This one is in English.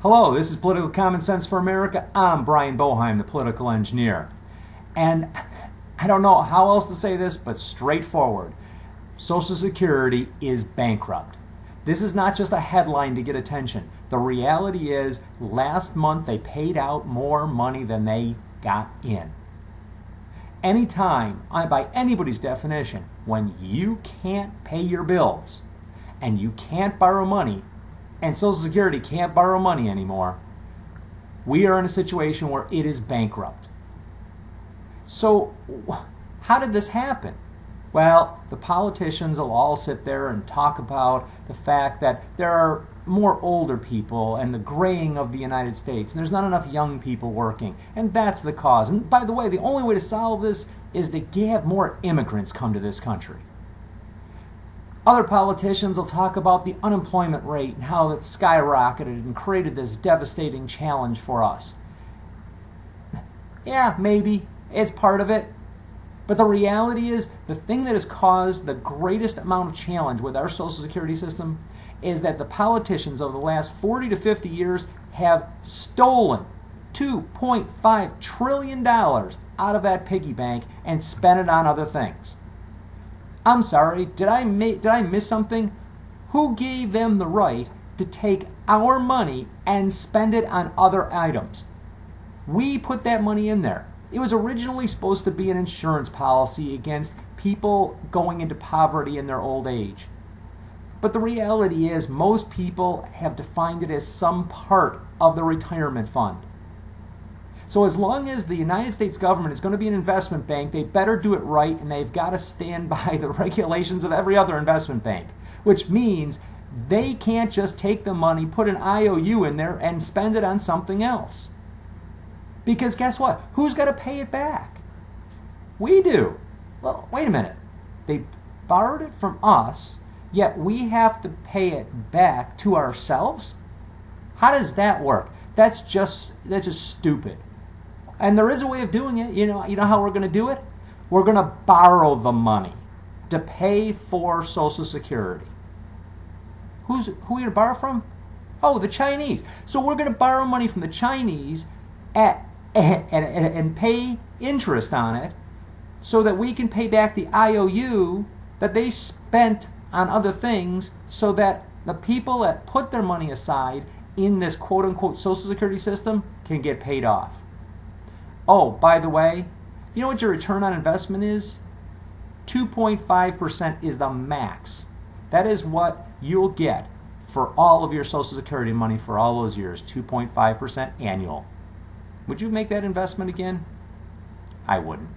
Hello, this is Political Common Sense for America. I'm Brian Boeheim, the political engineer. And I don't know how else to say this, but straightforward. Social Security is bankrupt. This is not just a headline to get attention. The reality is, last month they paid out more money than they got in. Anytime, by anybody's definition, when you can't pay your bills and you can't borrow money, and Social Security can't borrow money anymore, we are in a situation where it is bankrupt. So, how did this happen? Well, the politicians will all sit there and talk about the fact that there are more older people and the graying of the United States, and there's not enough young people working, and that's the cause. And by the way, the only way to solve this is to have more immigrants come to this country. Other politicians will talk about the unemployment rate and how it's skyrocketed and created this devastating challenge for us. Yeah, maybe. It's part of it. But the reality is, the thing that has caused the greatest amount of challenge with our Social Security system is that the politicians over the last 40 to 50 years have stolen $2.5 trillion out of that piggy bank and spent it on other things. I'm sorry, did I miss something? Who gave them the right to take our money and spend it on other items? We put that money in there. It was originally supposed to be an insurance policy against people going into poverty in their old age. But the reality is, most people have defined it as some part of the retirement fund. So as long as the United States government is going to be an investment bank, they better do it right, and they've got to stand by the regulations of every other investment bank, which means they can't just take the money, put an IOU in there, and spend it on something else. Because guess what? Who's got to pay it back? We do. Well, wait a minute. They borrowed it from us, yet we have to pay it back to ourselves? How does that work? That's just stupid. And there is a way of doing it. You know how we're going to do it? We're going to borrow the money to pay for Social Security. Who are we going to borrow from? Oh, the Chinese. So we're going to borrow money from the Chinese and pay interest on it so that we can pay back the IOU that they spent on other things, so that the people that put their money aside in this quote-unquote Social Security system can get paid off. Oh, by the way, you know what your return on investment is? 2.5% is the max. That is what you'll get for all of your Social Security money for all those years, 2.5% annual. Would you make that investment again? I wouldn't.